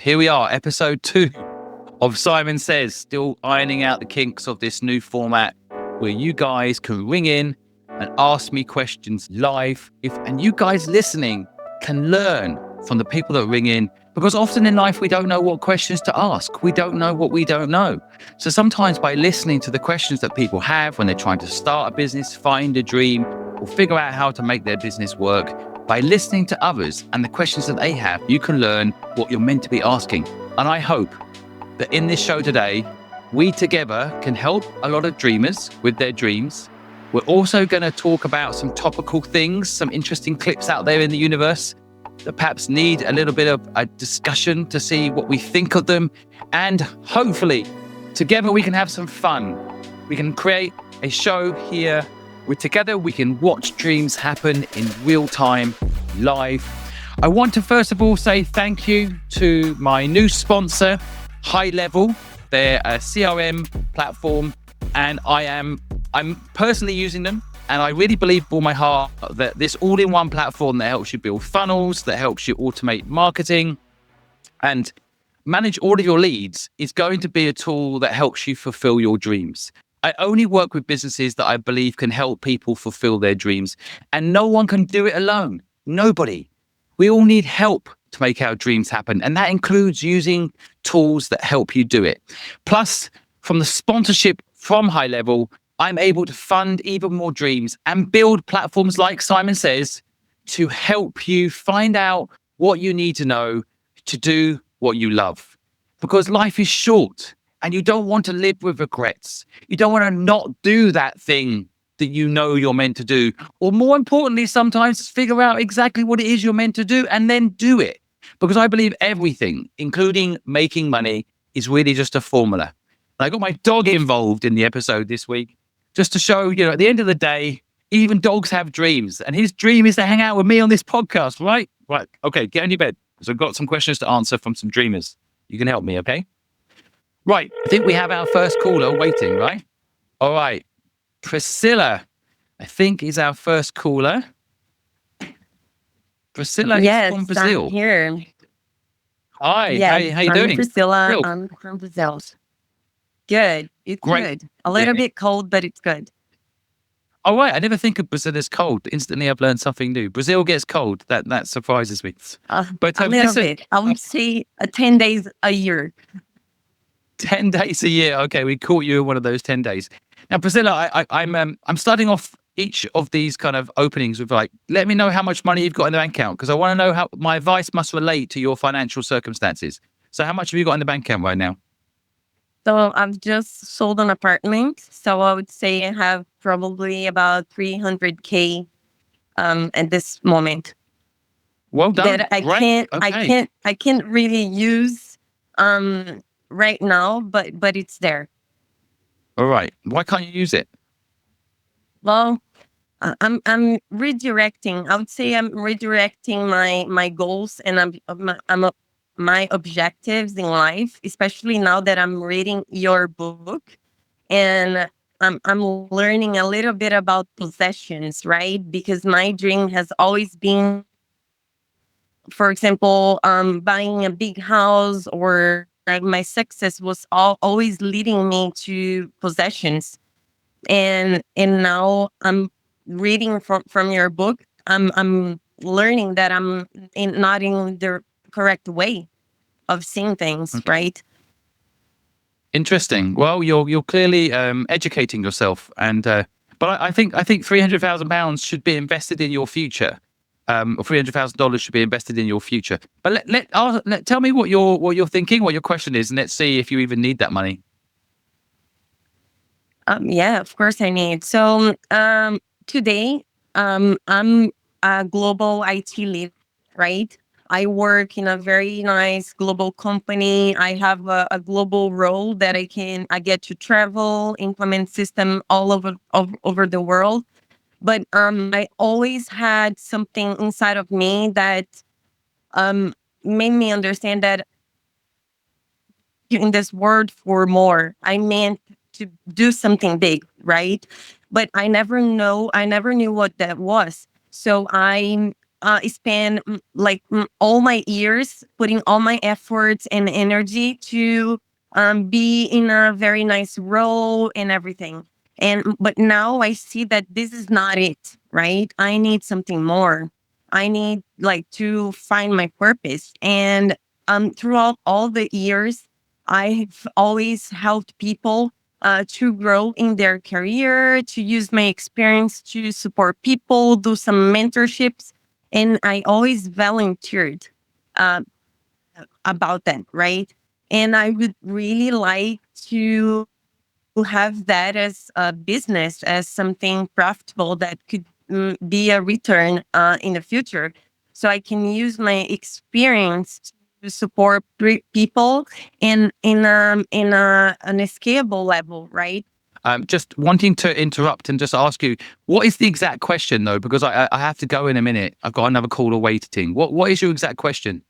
Here we are, episode 2 of Simon Says, still ironing out the kinks of this new format where you guys can ring in and ask me questions live. And you guys listening can learn from the people that ring in, because often in life we don't know what questions to ask. We don't know what we don't know. So sometimes by listening to the questions that people have when they're trying to start a business, find a dream, or figure out how to make their business work, by listening to others and the questions that they have, you can learn what you're meant to be asking. And I hope that in this show today, we together can help a lot of dreamers with their dreams. We're also going to talk about some topical things, some interesting clips out there in the universe that perhaps need a little bit of a discussion to see what we think of them. And hopefully, together we can have some fun. We can create a show here where together we can watch dreams happen in real time, live. I want to first of all say thank you to my new sponsor, High Level. They're a CRM platform, and I'm personally using them. And I really believe with all my heart that this all-in-one platform that helps you build funnels, that helps you automate marketing and manage all of your leads is going to be a tool that helps you fulfill your dreams. I only work with businesses that I believe can help people fulfill their dreams. And no one can do it alone. Nobody. We all need help to make our dreams happen. And that includes using tools that help you do it. Plus, from the sponsorship from High Level, I'm able to fund even more dreams and build platforms like Simon Says to help you find out what you need to know to do what you love. Because life is short and you don't want to live with regrets. You don't want to not do that thing that you know you're meant to do. Or more importantly, sometimes figure out exactly what it is you're meant to do and then do it. Because I believe everything, including making money, is really just a formula. And I got my dog involved in the episode this week, just to show, at the end of the day, even dogs have dreams. And his dream is to hang out with me on this podcast, right? Right. Okay, get on your bed. Because I've got some questions to answer from some dreamers. You can help me, okay? Right. I think we have our first caller waiting, right? All right. Priscila, I think, is our first caller. Priscila is from Brazil. I'm here. Hi. Yes, How you I'm doing? Priscila. Real. I'm from Brazil. Good. It's Great. good. A little bit cold, but it's good. All right. I never think of Brazil as cold. Instantly, I've learned something new. Brazil gets cold. That surprises me. But A little listen, bit. I would say 10 days a year. 10 days a year. Okay, we caught you in one of those 10 days. Now, Priscila, I'm starting off each of these kind of openings with let me know how much money you've got in the bank account, because I want to know how my advice must relate to your financial circumstances. So how much have you got in the bank account right now? So I've just sold an apartment. So I would say I have probably about 300K at this moment. Well done. That I Great. I can't really use right now, but it's there. All right. Why can't you use it? Well, I'm redirecting. I would say I'm redirecting my goals and my objectives in life, especially now that I'm reading your book, and I'm learning a little bit about possessions, right? Because my dream has always been, for example, buying a big house, or my success was always leading me to possessions. And now I'm reading from your book. I'm learning that I'm not in the correct way of seeing things, Okay. right? Interesting. Well, you're clearly educating yourself, and but I think £300,000 should be invested in your future, or $300,000 should be invested in your future. But tell me what you're thinking, what your question is, and let's see if you even need that money. Yeah, of course I need. So today, I'm a global IT lead, right? I work in a very nice global company. I have a global role that I get to travel, implement system all over the world. But I always had something inside of me that um, made me understand that in this world for more. I meant to do something big, right? But I never knew what that was. So I spend all my years putting all my efforts and energy to be in a very nice role and everything. But now I see that this is not it, right? I need something more. I need to find my purpose. And throughout all the years, I've always helped people to grow in their career, to use my experience to support people, do some mentorships. And I always volunteered uh, about that, right? And I would really like to have that as a business, as something profitable that could be a return in the future. So I can use my experience to support people in an escalable level, right? Just wanting to interrupt and just ask you, what is the exact question though? Because I have to go in a minute. I've got another call awaiting. What is your exact question?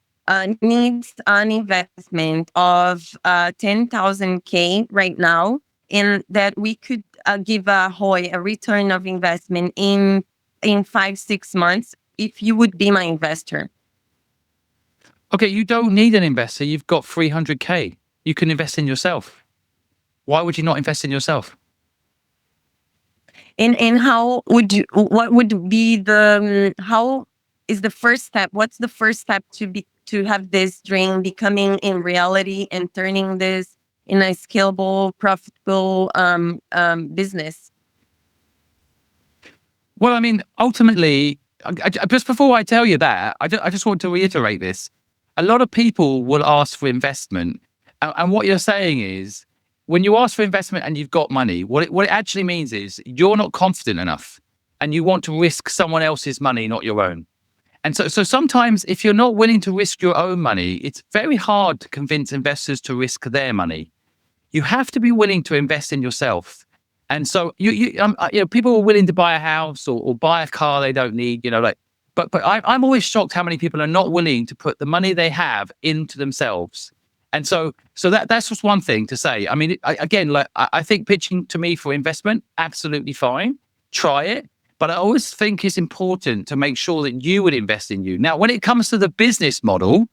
Needs an investment of 10,000K right now, and that we could give a ROI, a return of investment in 5-6 months, if you would be my investor. Okay, you don't need an investor. You've got 300K. You can invest in yourself. Why would you not invest in yourself? And what would be how is the first step? What's the first step to have this dream becoming in reality and turning this in a scalable, profitable business? Well, I mean, ultimately, just before I tell you that, I just want to reiterate this. A lot of people will ask for investment. And what you're saying is, when you ask for investment and you've got money, what it actually means is you're not confident enough and you want to risk someone else's money, not your own. And so sometimes if you're not willing to risk your own money, it's very hard to convince investors to risk their money. You have to be willing to invest in yourself. And so people are willing to buy a house or buy a car they don't need, but I'm always shocked how many people are not willing to put the money they have into themselves. And so that's just one thing to say. I mean, I think pitching to me for investment, absolutely fine. Try it. But I always think it's important to make sure that you would invest in you. Now, when it comes to the business model,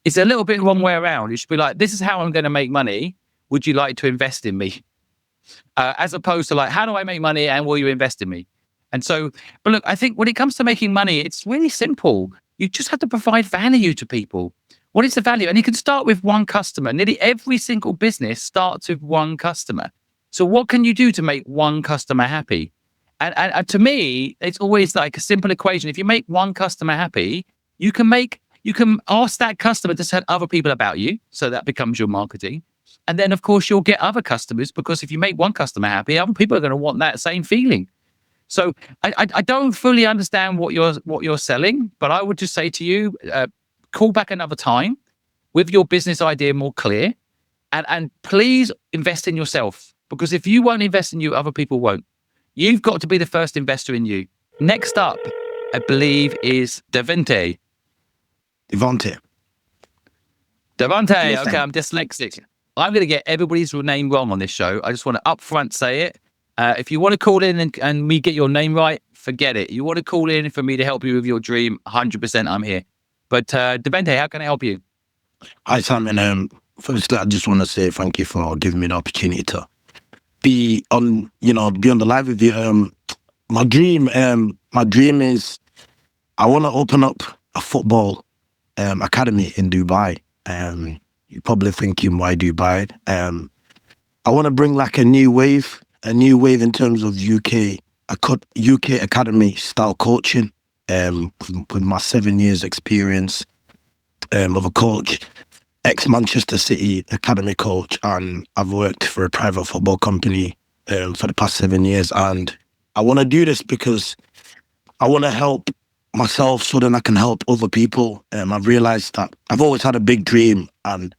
it's a little bit wrong way around. You should be like, this is how I'm going to make money. Would you like to invest in me? As opposed to like, how do I make money and will you invest in me? And so, but look, I think when it comes to making money, it's really simple. You just have to provide value to people. What is the value? And you can start with one customer. Nearly every single business starts with one customer. So what can you do to make one customer happy? And to me, it's always like a simple equation. If you make one customer happy, you can ask that customer to tell other people about you. So that becomes your marketing. And then, of course, you'll get other customers, because if you make one customer happy, other people are going to want that same feeling. So I don't fully understand what you're selling, but I would just say to you, call back another time with your business idea more clear, and please invest in yourself, because if you won't invest in you, other people won't. You've got to be the first investor in you. Next up, I believe, is Divante. Divante. Divante. Yes, Okay, I'm dyslexic. I'm going to get everybody's name wrong on this show. I just want to upfront say it. If you want to call in and me get your name right, forget it. You want to call in for me to help you with your dream, 100% I'm here. But Divante, how can I help you? Hi, Simon. Firstly, I just want to say thank you for giving me the opportunity to be on the live with you. My dream is I want to open up a football academy in Dubai. You're probably thinking, why Dubai? I want to bring like a new wave in terms of UK academy style coaching. With my 7 years experience of a coach, ex-Manchester City academy coach, and I've worked for a private football company for the past 7 years. And I want to do this because I want to help myself so then I can help other people. I've realized that I've always had a big dream, and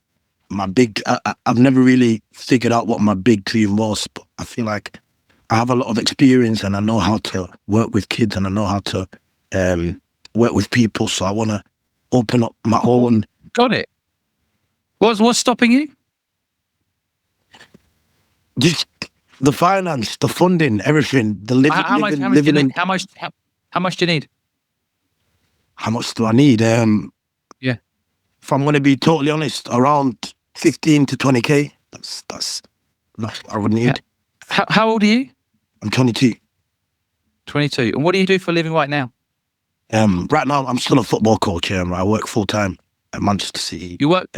I've never really figured out what my big dream was, but I feel like I have a lot of experience and I know how to work with kids and I know how to work with people. So I want to open up my own. Got it. What's stopping you? Just the finance, the funding, everything. The living. How much do you need? How much do I need? Yeah. If I'm going to be totally honest, around 15 to 20K. That's what I would need. How old are you? I'm 22. 22. And what do you do for a living right now? Right now, I'm still a football coach. I work full time at Manchester City. You work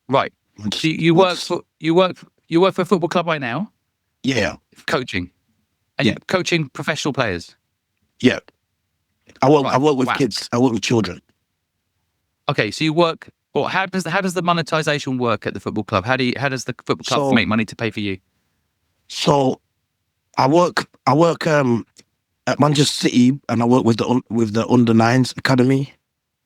right. So you work for a football club right now, Yeah, coaching, and you're coaching professional players. yeah. I work with Wow. kids. I work with children. Okay, so you work. Or how does the monetization work at the football club? How does the football club make money to pay for you? So I work at Manchester City, and I work with the under nines academy.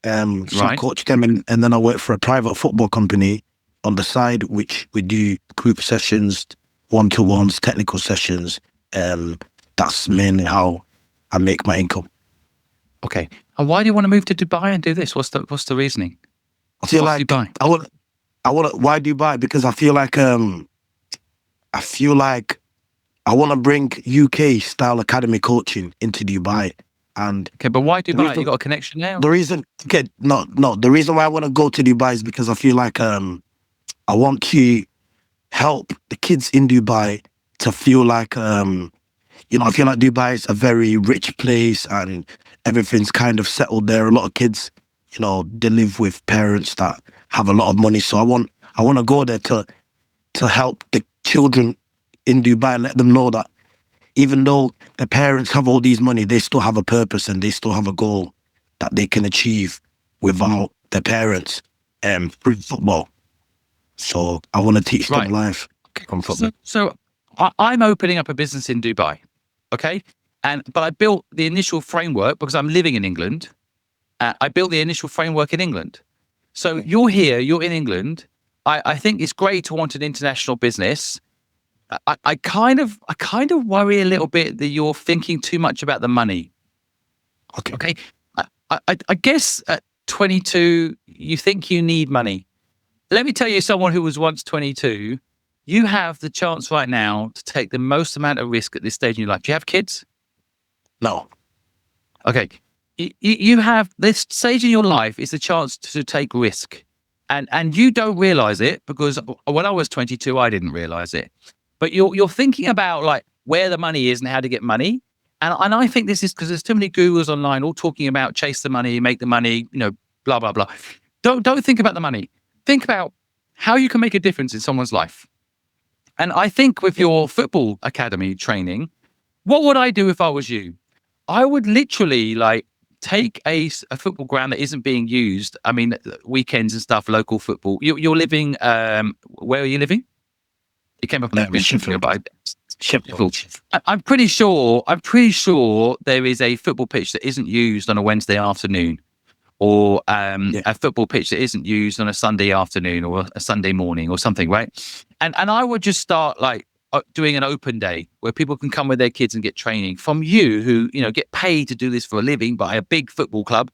So I coach them, and then I work for a private football company on the side, which we do group sessions, one-to-ones, technical sessions. That's mainly how I make my income. Okay. And why do you want to move to Dubai and do this? What's the reasoning? I feel like Dubai? Why Dubai? Because I feel like I want to bring UK style academy coaching into Dubai. And okay, but why Dubai? You got a connection now? The reason why I want to go to Dubai is because I feel like I want to help the kids in Dubai to feel like I feel like Dubai is a very rich place and everything's kind of settled there. A lot of kids, they live with parents that have a lot of money. So I want to go there to help the children in Dubai and let them know that even though their parents have all these money, they still have a purpose and they still have a goal that they can achieve without their parents through football. So I want to teach them life from football. So I'm opening up a business in Dubai, okay? But I built the initial framework because I'm living in England. I built the initial framework in England. So you're here, you're in England. I think it's great to want an international business. I kind of worry a little bit that you're thinking too much about the money. Okay. I guess at 22, you think you need money. Let me tell you, someone who was once 22, you have the chance right now to take the most amount of risk at this stage in your life. Do you have kids? No. Okay. You have this stage in your life is the chance to take risk. And you don't realize it because when I was 22, I didn't realize it. But you're thinking about like where the money is and how to get money. And I think this is because there's too many gurus online all talking about chase the money, make the money, blah, blah, blah. Don't think about the money. Think about how you can make a difference in someone's life. And I think with your football academy training, what would I do if I was you? I would literally take a football ground that isn't being used. I mean, weekends and stuff, local football. You're living, where are you living? It came up in Sheffield. I'm pretty sure there is a football pitch that isn't used on a Wednesday afternoon, or a football pitch that isn't used on a Sunday afternoon or a Sunday morning or something, right? And I would just start doing an open day where people can come with their kids and get training from you, who get paid to do this for a living by a big football club,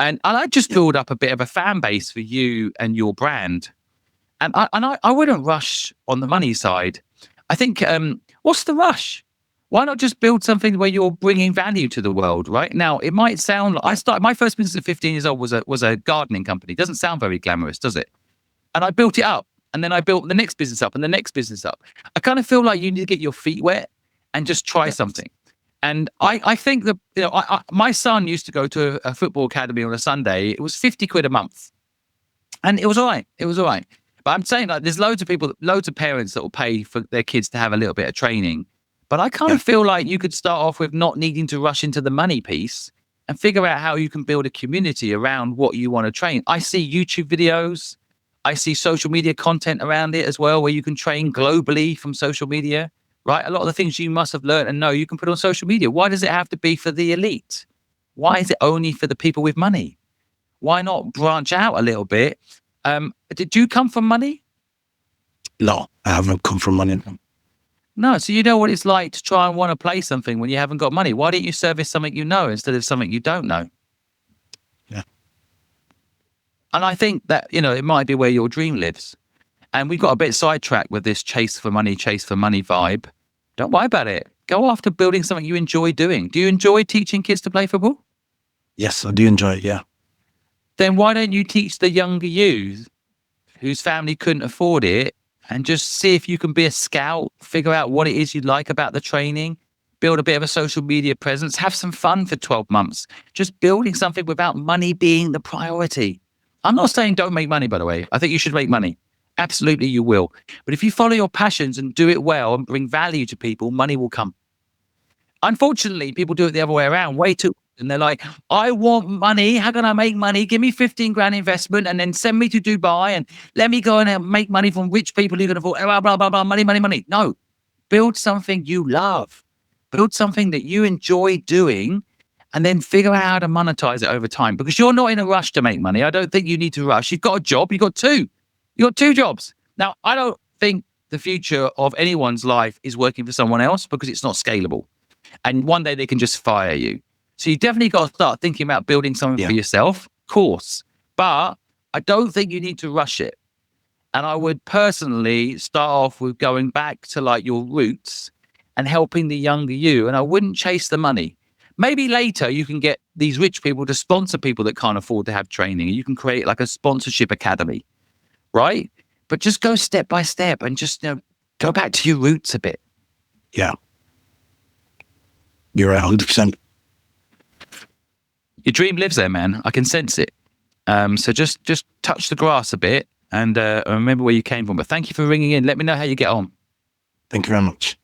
and I just build up a bit of a fan base for you and your brand. And I wouldn't rush on the money side. I think, what's the rush? Why not just build something where you're bringing value to the world, right? Now, it might sound like my first business at 15 years old was a gardening company. Doesn't sound very glamorous, does it? And I built it up. And then I built the next business up and the next business up. I kind of feel like you need to get your feet wet and just try something. And I think that, my son used to go to a football academy on a Sunday. It was 50 quid a month. And it was all right. But I'm saying there's loads of parents that will pay for their kids to have a little bit of training. But I kind of feel like you could start off with not needing to rush into the money piece and figure out how you can build a community around what you want to train. I see YouTube videos. I see social media content around it as well, where you can train globally from social media, right? A lot of the things you must have learned and know you can put on social media. Why does it have to be for the elite? Why is it only for the people with money? Why not branch out a little bit? Did you come from money? No, I haven't come from money. No, so you know what it's like to try and want to play something when you haven't got money. Why don't you service something you know instead of something you don't know? Yeah. And I think that, it might be where your dream lives. And we've got a bit sidetracked with this chase for money vibe. Don't worry about it. Go after building something you enjoy doing. Do you enjoy teaching kids to play football? Yes, I do enjoy it. Yeah. Then why don't you teach the younger you whose family couldn't afford it and just see if you can be a scout, figure out what it is you like about the training, build a bit of a social media presence, have some fun for 12 months, just building something without money being the priority. I'm not saying don't make money, by the way. I think you should make money. Absolutely, you will. But if you follow your passions and do it well and bring value to people, money will come. Unfortunately, people do it the other way around, way too. And they're like, I want money. How can I make money? Give me 15 grand investment and then send me to Dubai and let me go and make money from rich people who can afford blah, blah, blah, blah, money, money, money. No, build something you love. Build something that you enjoy doing and then figure out how to monetize it over time because you're not in a rush to make money. I don't think you need to rush. You've got a job. You've got two. You've got two jobs. Now, I don't think the future of anyone's life is working for someone else because it's not scalable. And one day they can just fire you. So you definitely got to start thinking about building something for yourself, of course. But I don't think you need to rush it. And I would personally start off with going back to like your roots and helping the younger you. And I wouldn't chase the money. Maybe later you can get these rich people to sponsor people that can't afford to have training. You can create like a sponsorship academy, right? But just go step by step and just go back to your roots a bit. Yeah. You're right, 100%. Your dream lives there, man. I can sense it. So just touch the grass a bit and remember where you came from. But thank you for ringing in. Let me know how you get on. Thank you very much.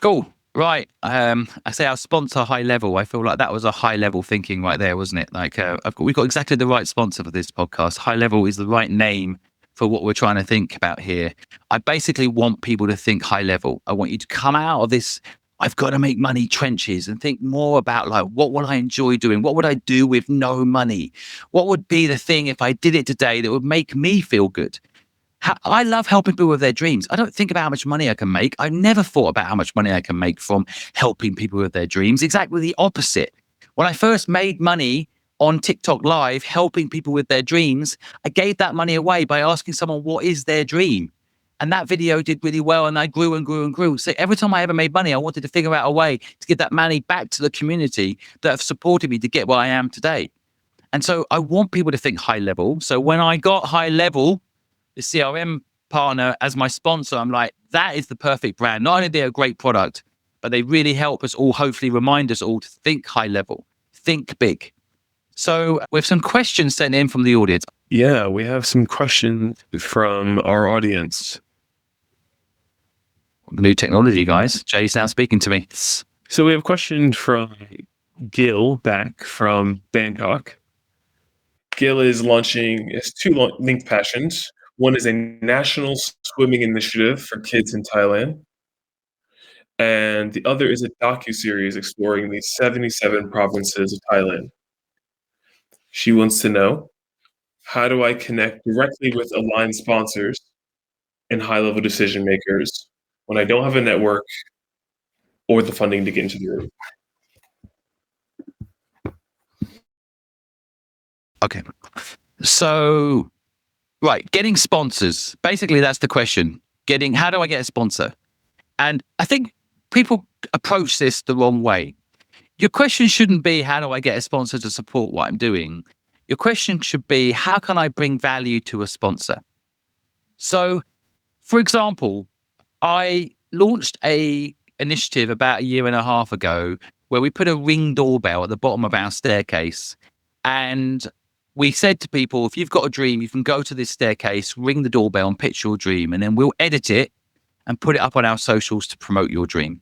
Cool. Right. I say our sponsor, High Level. I feel like that was a high level thinking right there, wasn't it? Like we've got exactly the right sponsor for this podcast. High Level is the right name for what we're trying to think about here. I basically want people to think high level. I want you to come out of this I've got to make money trenches and think more about like, what would I enjoy doing? What would I do with no money? What would be the thing if I did it today that would make me feel good? I love helping people with their dreams. I don't think about how much money I can make. I've never thought about how much money I can make from helping people with their dreams. Exactly the opposite. When I first made money on TikTok Live, helping people with their dreams, I gave that money away by asking someone, what is their dream? And that video did really well. And I grew and grew and grew. So every time I ever made money, I wanted to figure out a way to give that money back to the community that have supported me to get where I am today. And so I want people to think high level. So when I got High Level, the CRM partner, as my sponsor, I'm like, that is the perfect brand. Not only are they a great product, but they really help us all, hopefully remind us all to think high level, think big. So we have some questions sent in from the audience. Yeah, we have some questions from our audience. New technology, guys. Jay's now speaking to me. So we have a question from Gil back from Bangkok. Gil is launching his two linked passions. One is a national swimming initiative for kids in Thailand. And the other is a docuseries exploring the 77 provinces of Thailand. She wants to know, how do I connect directly with aligned sponsors and high-level decision makers when I don't have a network or the funding to get into the room? Okay. So, right, getting sponsors. Basically, that's the question. How do I get a sponsor? And I think people approach this the wrong way. Your question shouldn't be, how do I get a sponsor to support what I'm doing? Your question should be, how can I bring value to a sponsor? So, for example, I launched a initiative about a year and a half ago where we put a Ring doorbell at the bottom of our staircase. And we said to people, if you've got a dream, you can go to this staircase, ring the doorbell and pitch your dream. And then we'll edit it and put it up on our socials to promote your dream.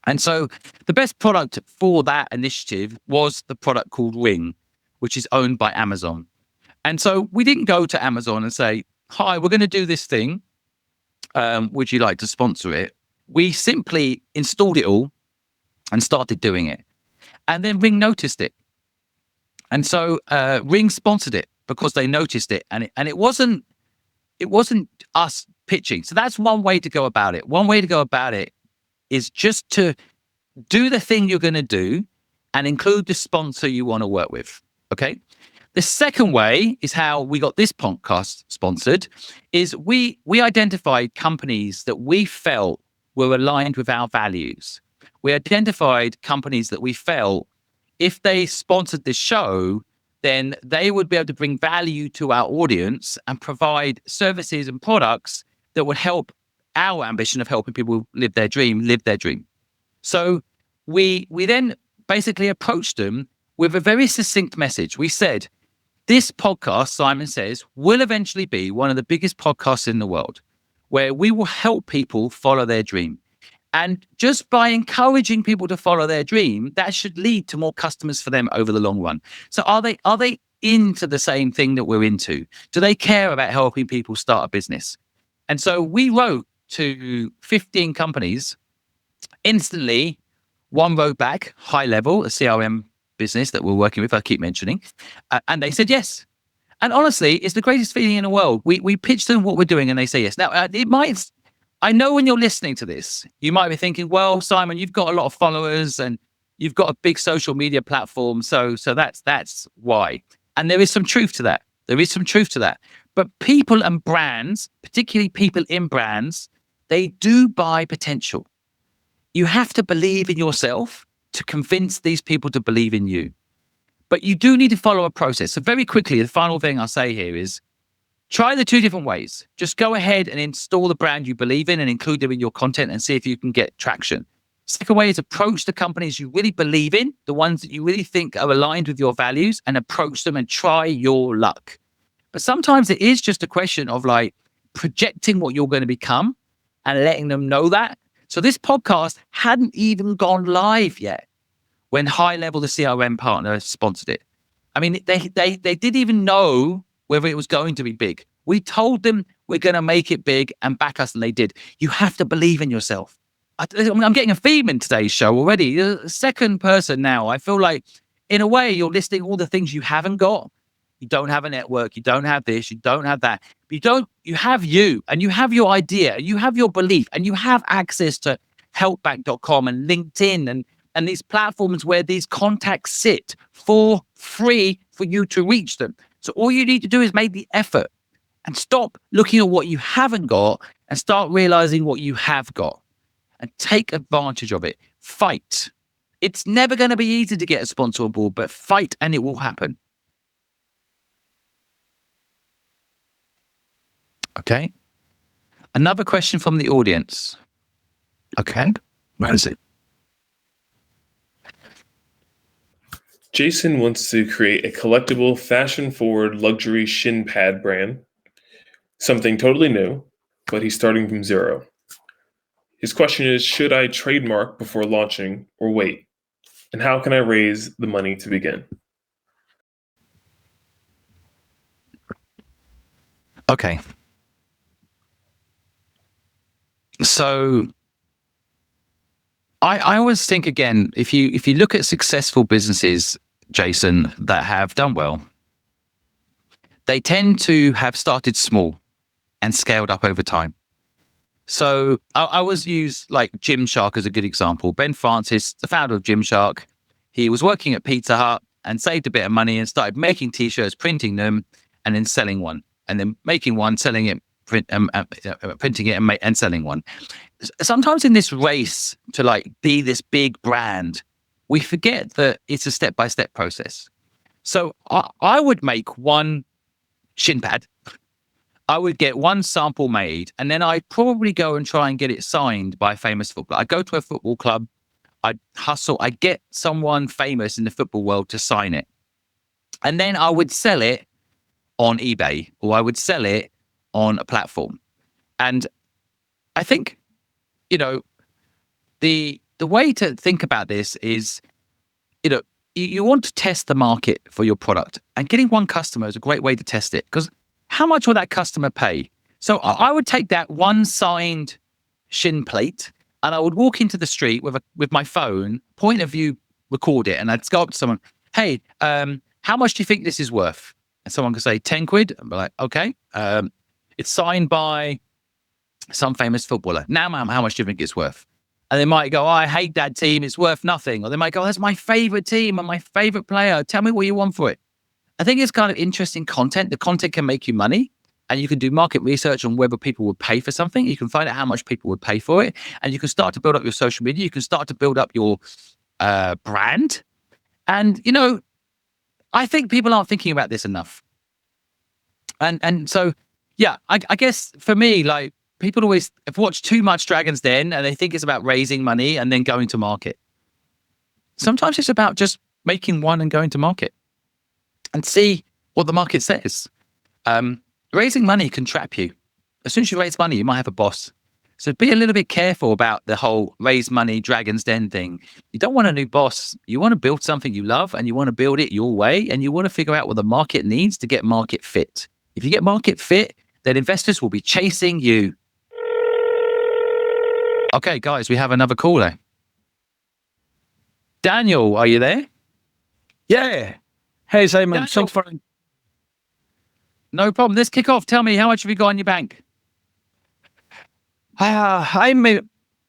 And so the best product for that initiative was the product called Ring, which is owned by Amazon. And so we didn't go to Amazon and say, hi, we're going to do this thing. Would you like to sponsor it? We simply installed it all and started doing it. And then Ring noticed it. And so Ring sponsored it because they noticed it. And it wasn't us pitching. So that's one way to go about it. One way to go about it is just to do the thing you're going to do and include the sponsor you want to work with. Okay. The second way is how we got this podcast sponsored is we identified companies that we felt were aligned with our values. We identified companies that we felt if they sponsored this show, then they would be able to bring value to our audience and provide services and products that would help our ambition of helping people live their dream. So we then basically approached them with a very succinct message. We said, this podcast, Simon Says, will eventually be one of the biggest podcasts in the world, where we will help people follow their dream. And just by encouraging people to follow their dream, that should lead to more customers for them over the long run. So are they into the same thing that we're into? Do they care about helping people start a business? And so we wrote to 15 companies. Instantly, one wrote back, High Level, a CRM business that we're working with, I keep mentioning, and they said yes. And honestly, it's the greatest feeling in the world. We pitch them what we're doing and they say yes. Now, I know when you're listening to this, you might be thinking, well, Simon, you've got a lot of followers and you've got a big social media platform. So that's why. And there is some truth to that. But people and brands, particularly people in brands, they do buy potential. You have to believe in yourself to convince these people to believe in you. But you do need to follow a process. So very quickly, the final thing I'll say here is, try the two different ways. Just go ahead and install the brand you believe in and include them in your content and see if you can get traction. Second way is approach the companies you really believe in, the ones that you really think are aligned with your values, and approach them and try your luck. But sometimes it is just a question of like projecting what you're going to become and letting them know that. So this podcast hadn't even gone live yet when High Level, the CRM partner, sponsored it. I mean, they didn't even know whether it was going to be big. We told them we're going to make it big and back us, and they did. You have to believe in yourself. I'm getting a theme in today's show already. The second person now, I feel like, in a way, you're listing all the things you haven't got. You don't have a network. You don't have this. You don't have that. But you have you, and you have your idea, you have your belief, and you have access to helpback.com and LinkedIn and these platforms where these contacts sit for free for you to reach them. So all you need to do is make the effort and stop looking at what you haven't got and start realizing what you have got and take advantage of it. Fight. It's never going to be easy to get a sponsor on board, but fight and it will happen. Okay. Another question from the audience. Okay. Where is it? Jason wants to create a collectible, fashion-forward luxury shin pad brand. Something totally new, but he's starting from zero. His question is, should I trademark before launching or wait? And how can I raise the money to begin? Okay. So I always think, again, if you look at successful businesses, Jason, that have done well, they tend to have started small and scaled up over time. So I always use like Gymshark as a good example. Ben Francis, the founder of Gymshark, he was working at Pizza Hut and saved a bit of money and started making t-shirts, printing them, and then selling one, and then making one, selling it, printing it and selling one. Sometimes in this race to like be this big brand, we forget that it's a step-by-step process. So I would make one shin pad. I would get one sample made, and then I'd probably go and try and get it signed by a famous footballer. I'd go to a football club, I'd hustle, I'd get someone famous in the football world to sign it. And then I would sell it on eBay, or I would sell it on a platform. And I think, the way to think about this is, you want to test the market for your product, and getting one customer is a great way to test it, because how much will that customer pay? So I would take that one signed shin plate and I would walk into the street with my phone, point of view, record it, and I'd go up to someone, hey, how much do you think this is worth? And someone could say 10 quid. I'd be like, okay, it's signed by some famous footballer. Now, ma'am, how much do you think it's worth? And they might go, oh, I hate that team, it's worth nothing. Or they might go, that's my favorite team and my favorite player. Tell me what you want for it. I think it's kind of interesting content. The content can make you money, and you can do market research on whether people would pay for something. You can find out how much people would pay for it, and you can start to build up your social media. You can start to build up your brand. And, you know, I think people aren't thinking about this enough. And so, yeah, I guess for me, like, people always have watched too much Dragon's Den and they think it's about raising money and then going to market. Sometimes it's about just making one and going to market and see what the market says. Raising money can trap you. As soon as you raise money, you might have a boss. So be a little bit careful about the whole raise money, Dragon's Den thing. You don't want a new boss. You want to build something you love and you want to build it your way and you want to figure out what the market needs to get market fit. If you get market fit, then investors will be chasing you. Okay, guys, we have another caller. Daniel, are you there? Yeah. Hey, Simon. Daniel. Thanks for... No problem. Let's kick off. Tell me, how much have you got in your bank? I'm a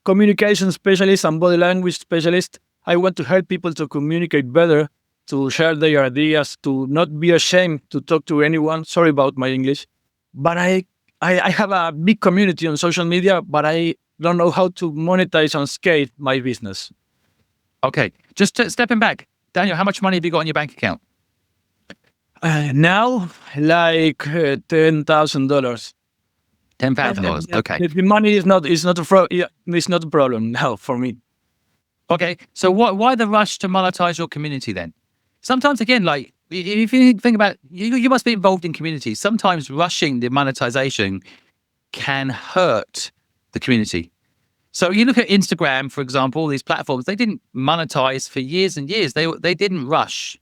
communication specialist and body language specialist. I want to help people to communicate better, to share their ideas, to not be ashamed to talk to anyone. Sorry about my English. But I have a big community on social media, but I don't know how to monetize and scale my business. Okay, just stepping back. Daniel, how much money have you got in your bank account? Now, like $10,000. $10,000. Okay. The money is not a problem now for me. Okay. So why the rush to monetize your community then? Sometimes, again, like, if you think about you must be involved in communities. Sometimes rushing the monetization can hurt the community. So you look at Instagram, for example, these platforms, they didn't monetize for years and years. They didn't rush.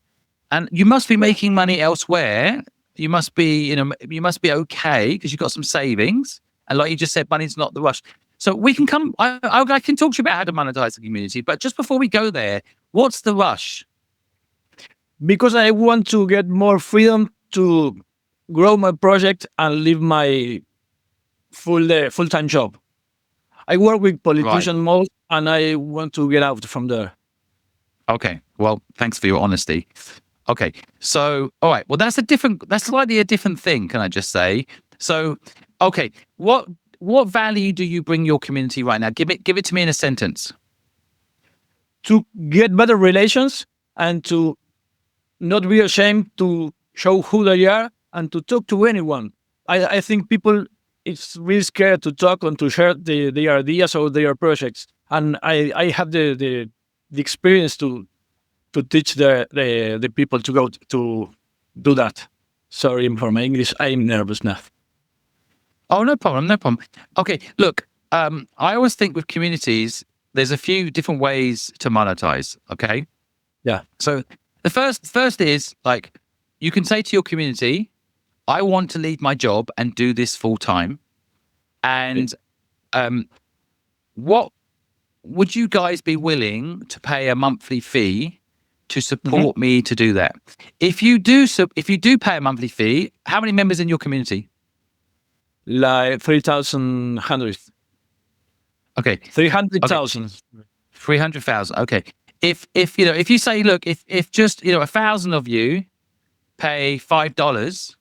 And you must be making money elsewhere. You must be, you must be okay because you've got some savings. And like you just said, money's not the rush. So we can come, I can talk to you about how to monetize the community, but just before we go there, what's the rush? Because I want to get more freedom to grow my project and leave my full-time job. I work with politician mode and I want to get out from there. Okay. Well, thanks for your honesty. Okay. So, all right. Well, that's slightly a different thing. Can I just say? So, okay. What value do you bring your community right now? Give it to me in a sentence. To get better relations and to not be ashamed to show who they are and to talk to anyone. I think people, it's really scared to talk and to share their ideas or their projects. And I have the experience to teach the people to go to do that. Sorry for my English. I'm nervous now. Oh, no problem. No problem. Okay. Look, I always think with communities, there's a few different ways to monetize. Okay. Yeah. So the first is, like, you can say to your community, I want to leave my job and do this full time. And what would you guys be willing to pay a monthly fee to support me to do that? If you do pay a monthly fee, how many members in your community? Like 3,100. Okay. 300,000. Okay. 300,000. Okay. If you say, look, if just 1,000 of you pay $5,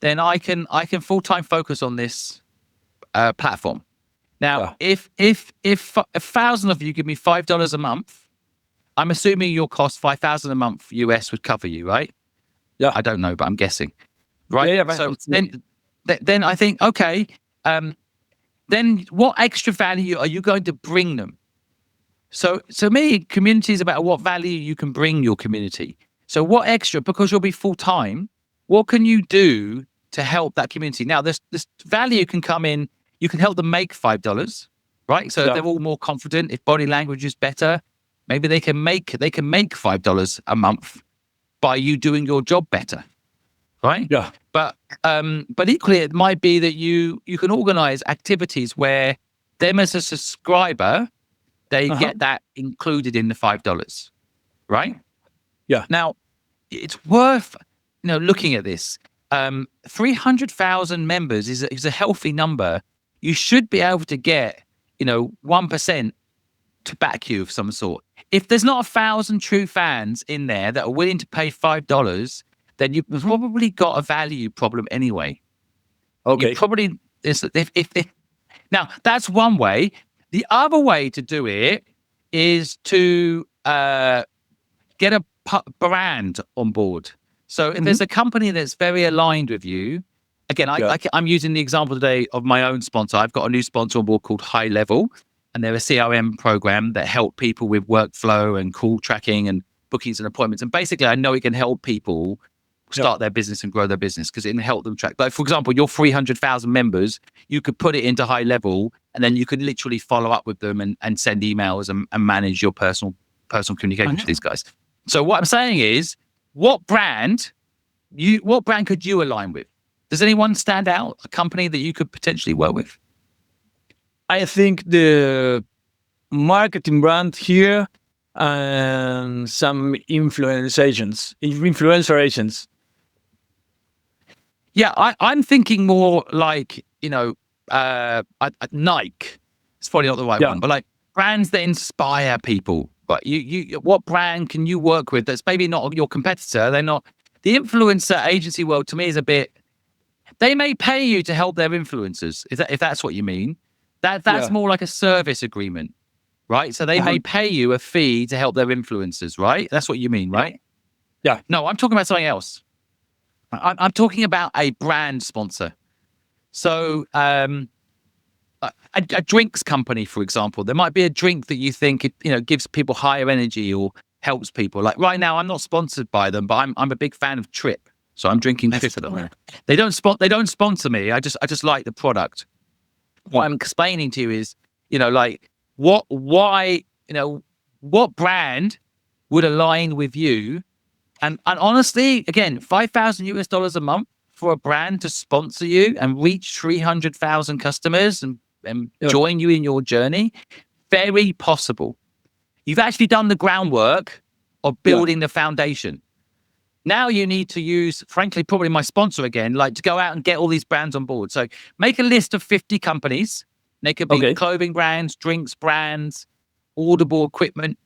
then I can full-time focus on this platform. Now, if 1,000 of you give me $5 a month, I'm assuming your cost $5,000 a month US would cover you, right? Yeah. I don't know, but I'm guessing, right? Yeah. So then I think, okay, then what extra value are you going to bring them? So me, community is about what value you can bring your community. So what extra, because you'll be full-time, what can you do to help that community? Now, this value can come in, you can help them make $5, right? So if they're all more confident, if body language is better, maybe they can make $5 a month by you doing your job better, right? Yeah. But equally, it might be that you can organize activities where them as a subscriber, they get that included in the $5, right? Yeah. Now, it's worth looking at this. 300,000 members is a healthy number. You should be able to get 1% to back you of some sort. If there's not 1,000 true fans in there that are willing to pay $5, then you've probably got a value problem anyway. Okay. You probably now that's one way. The other way to do it is to get a brand on board. So if there's a company that's very aligned with you, again, I'm using the example today of my own sponsor. I've got a new sponsor on board called High Level, and they're a CRM program that help people with workflow and call tracking and bookings and appointments. And basically, I know it can help people start their business and grow their business because it can help them track. Like, for example, your 300,000 members, you could put it into High Level, and then you could literally follow up with them and send emails and manage your personal communication with these guys. So what I'm saying is, what brand could you align with? Does anyone stand out? A company that you could potentially work with? I think the marketing brand here and some influencer agents. Yeah, I'm thinking more like, Nike. It's probably not the right one, but like brands that inspire people. But what brand can you work with that's maybe not your competitor? They're not. The influencer agency world to me is a bit. They may pay you to help their influencers, if that's what you mean. That's more like a service agreement, right? So they may pay you a fee to help their influencers, right? That's what you mean, right? Yeah. No, I'm talking about something else. I'm talking about a brand sponsor. So a drinks company, for example, there might be a drink that you think gives people higher energy or helps people. Like right now, I'm not sponsored by them, but I'm a big fan of Trip, so I'm drinking Trip at the moment. They don't sponsor me. I just like the product. What I'm explaining to you is, what brand would align with you, and honestly, again, $5,000 a month for a brand to sponsor you and reach 300,000 customers and join you in your journey, very possible. You've actually done the groundwork of building the foundation. Now you need to use, frankly, probably my sponsor again, like to go out and get all these brands on board. So make a list of 50 companies. They could be clothing brands, drinks brands, audible equipment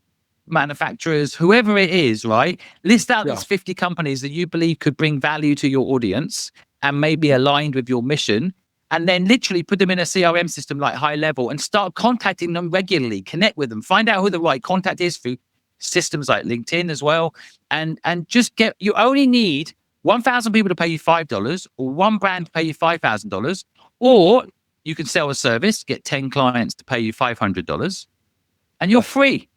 manufacturers, whoever it is, right? List out these 50 companies that you believe could bring value to your audience and maybe aligned with your mission. And then literally put them in a CRM system like High Level and start contacting them regularly, connect with them, find out who the right contact is through systems like LinkedIn as well. And just you only need 1,000 people to pay you $5 or one brand to pay you $5,000, or you can sell a service, get 10 clients to pay you $500 and you're free.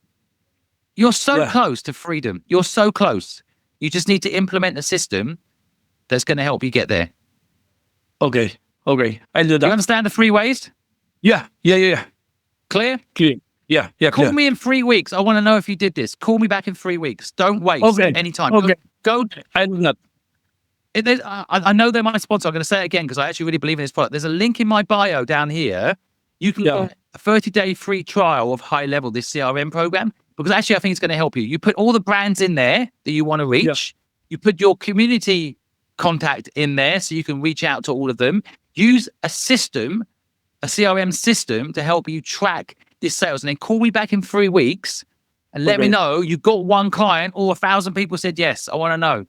You're so close to freedom. You're so close. You just need to implement a system that's going to help you get there. Okay. I'll do that. You understand the 3 ways? Yeah. Clear? Clear. Yeah. Call me in 3 weeks. I want to know if you did this. Call me back in 3 weeks. Don't waste any time. Okay. Go. I do that. I know they're my sponsor. I'm going to say it again because I actually really believe in this product. There's a link in my bio down here. You can get a 30-day free trial of High Level, this CRM program, because actually I think it's going to help you. You put all the brands in there that you want to reach. You put your community contact in there so you can reach out to all of them. Use a system, a CRM system to help you track this sales, and then call me back in 3 weeks and let me know you got one client or 1,000 people said yes. I want to know.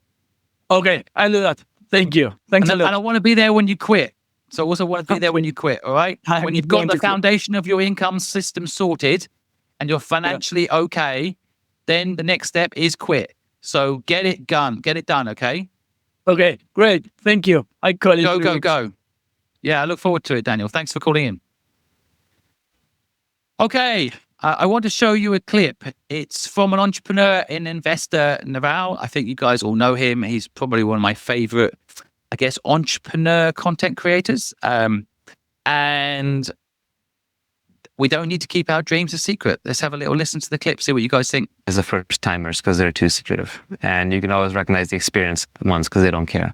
Okay, I'll do that. Thank you. Thanks a lot. And I want to be there when you quit. So I also want to be there when you quit, all right? When you've got the foundation of your income system sorted and you're financially okay, then the next step is quit. So get it done, okay? Okay, great. Thank you. I call you. Go. Yeah, I look forward to it, Daniel. Thanks for calling in. Okay, I want to show you a clip. It's from an entrepreneur and investor, Naval. I think you guys all know him. He's probably one of my favorite, I guess, entrepreneur content creators. And we don't need to keep our dreams a secret. Let's have a little listen to the clip, see what you guys think. As the first timers, because they're too secretive. And you can always recognize the experienced ones because they don't care.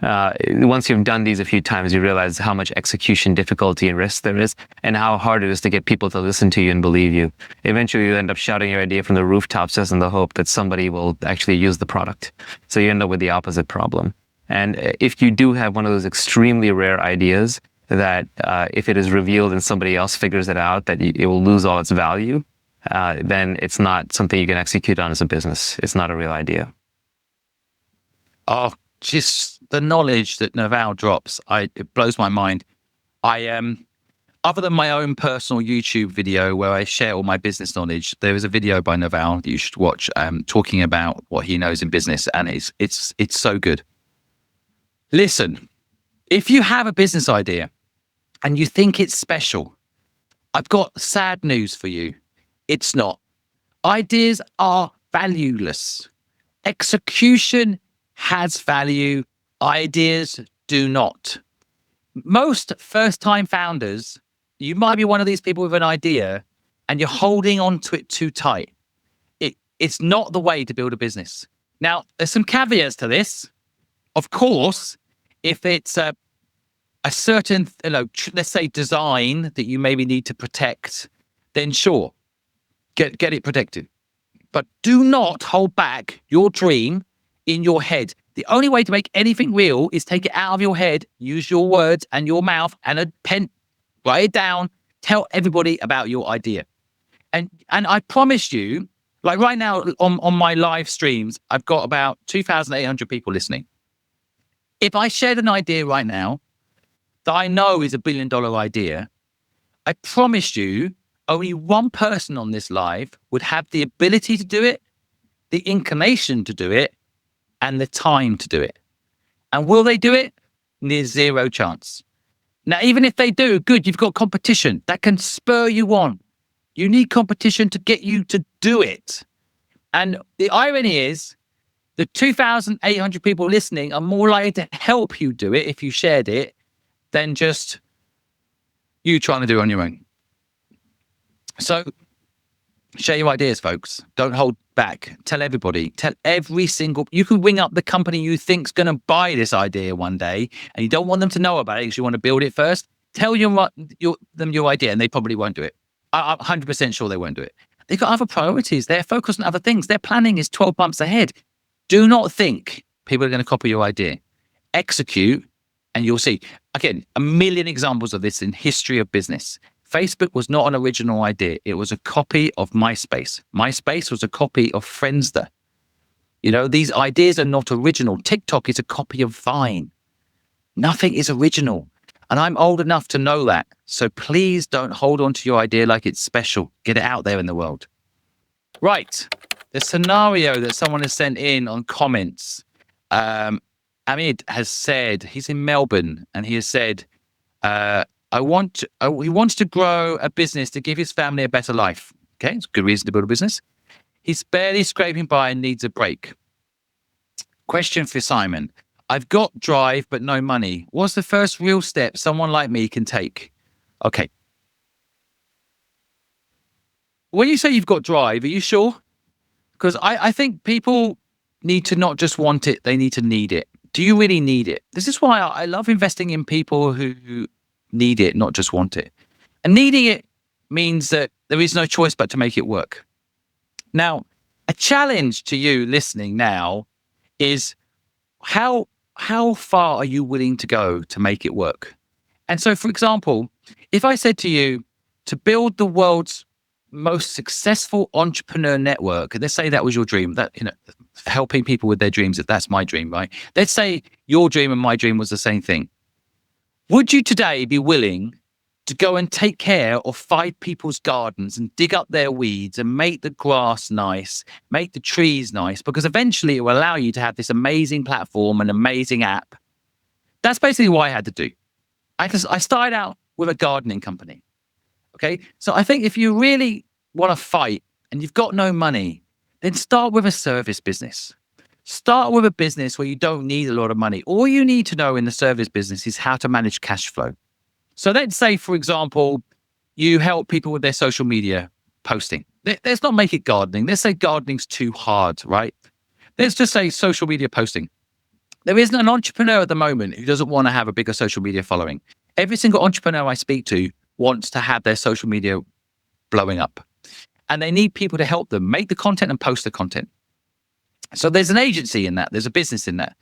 Once you've done these a few times, you realize how much execution difficulty and risk there is and how hard it is to get people to listen to you and believe you. Eventually, you end up shouting your idea from the rooftops just in the hope that somebody will actually use the product. So you end up with the opposite problem. And if you do have one of those extremely rare ideas that if it is revealed and somebody else figures it out, that it will lose all its value, then it's not something you can execute on as a business. It's not a real idea. Oh, just the knowledge that Naval drops, it blows my mind. I other than my own personal YouTube video where I share all my business knowledge, there is a video by Naval that you should watch, talking about what he knows in business, and it's so good. Listen, if you have a business idea and you think it's special, I've got sad news for you. It's not. Ideas are valueless. Execution has value. Ideas do not. Most first-time founders, you might be one of these people with an idea and you're holding on to it too tight. It's not the way to build a business. Now, there's some caveats to this. Of course, if it's a certain, let's say design that you maybe need to protect, then sure, get it protected. But do not hold back your dream in your head. The only way to make anything real is take it out of your head, use your words and your mouth and a pen, write it down, tell everybody about your idea. And I promise you, like right now on my live streams, I've got about 2,800 people listening. If I shared an idea right now that I know is $1 billion idea, I promise you only one person on this live would have the ability to do it, the inclination to do it, and the time to do it. And will they do it? Near zero chance. Now, even if they do, good, you've got competition that can spur you on. You need competition to get you to do it. And the irony is, the 2,800 people listening are more likely to help you do it if you shared it than just you trying to do it on your own. So share your ideas, folks. Don't hold back. Tell everybody. Tell every single... You can ring up the company you think's going to buy this idea one day and you don't want them to know about it because you want to build it first. Tell them your idea and they probably won't do it. I'm 100% sure they won't do it. They've got other priorities. They're focused on other things. Their planning is 12 months ahead. Do not think people are going to copy your idea. Execute, and you'll see. Again, a million examples of this in history of business. Facebook was not an original idea. It was a copy of MySpace. MySpace was a copy of Friendster. These ideas are not original. TikTok is a copy of Vine. Nothing is original. And I'm old enough to know that. So please don't hold on to your idea like it's special. Get it out there in the world. Right. The scenario that someone has sent in on comments. Ahmed has said, he's in Melbourne, and he has said, he wants to grow a business to give his family a better life. Okay, it's a good reason to build a business. He's barely scraping by and needs a break. Question for Simon. I've got drive, but no money. What's the first real step someone like me can take? Okay. When you say you've got drive, are you sure? Because I think people need to not just want it, they need to need it. Do you really need it? This is why I love investing in people who need it, not just want it. And needing it means that there is no choice but to make it work. Now, a challenge to you listening now is how far are you willing to go to make it work? And so, for example, if I said to you to build the world's most successful entrepreneur network, and let's say that was your dream, that helping people with their dreams, if that's my dream, right? Let's say your dream and my dream was the same thing. Would you today be willing to go and take care of 5 people's gardens and dig up their weeds and make the grass nice, make the trees nice? Because eventually it will allow you to have this amazing platform, an amazing app. That's basically what I had to do. I started out with a gardening company. Okay, so I think if you really want to fight and you've got no money, then start with a service business. Start with a business where you don't need a lot of money. All you need to know in the service business is how to manage cash flow. So let's say, for example, you help people with their social media posting. Let's not make it gardening. Let's say gardening's too hard, right? Let's just say social media posting. There isn't an entrepreneur at the moment who doesn't want to have a bigger social media following. Every single entrepreneur I speak to wants to have their social media blowing up. And they need people to help them make the content and post the content. So there's an agency in that. There's a business in that.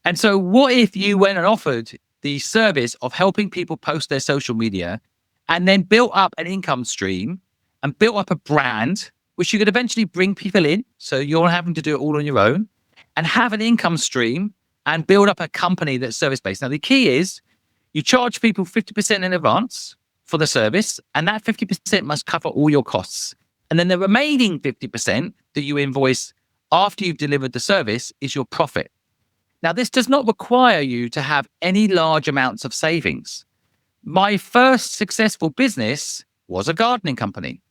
And so what if you went and offered the service of helping people post their social media and then built up an income stream and built up a brand, which you could eventually bring people in, so you're not having to do it all on your own, and have an income stream and build up a company that's service-based. Now, the key is you charge people 50% in advance for the service, and that 50% must cover all your costs. And then the remaining 50% that you invoice after you've delivered the service is your profit. Now, this does not require you to have any large amounts of savings. My first successful business was a gardening company.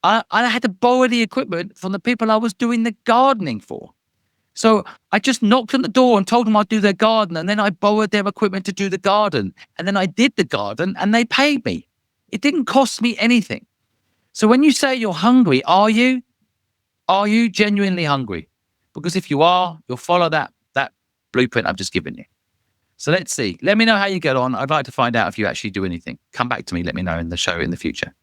I had to borrow the equipment from the people I was doing the gardening for. So I just knocked on the door and told them I'd do their garden, and then I borrowed their equipment to do the garden. And then I did the garden and they paid me. It didn't cost me anything. So when you say you're hungry, are you? Are you genuinely hungry? Because if you are, you'll follow that blueprint I've just given you. So let's see. Let me know how you get on. I'd like to find out if you actually do anything. Come back to me. Let me know in the show in the future.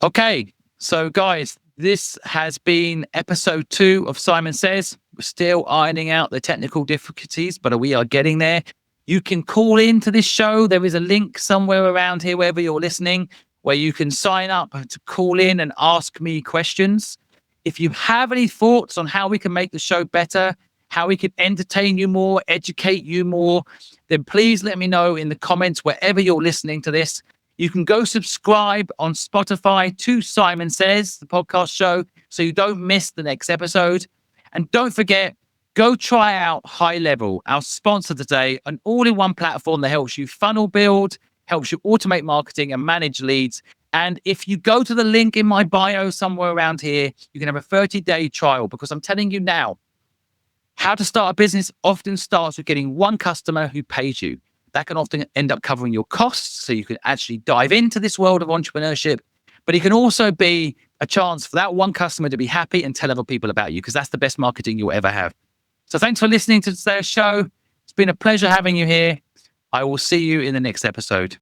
Okay. So guys, this has been episode 2 of Simon Says. We're still ironing out the technical difficulties, but we are getting there. You can call into this show. There is a link somewhere around here, wherever you're listening, where you can sign up to call in and ask me questions. If you have any thoughts on how we can make the show better, how we can entertain you more, educate you more, then please let me know in the comments wherever you're listening to this. You can go subscribe on Spotify to Simon Says, the podcast show, so you don't miss the next episode. And don't forget, go try out High Level, our sponsor today, an all-in-one platform that helps you funnel build, helps you automate marketing and manage leads. And if you go to the link in my bio somewhere around here, you can have a 30-day trial, because I'm telling you now, how to start a business often starts with getting one customer who pays you. That can often end up covering your costs, so you can actually dive into this world of entrepreneurship. But it can also be a chance for that one customer to be happy and tell other people about you, because that's the best marketing you'll ever have. So thanks for listening to today's show. It's been a pleasure having you here. I will see you in the next episode.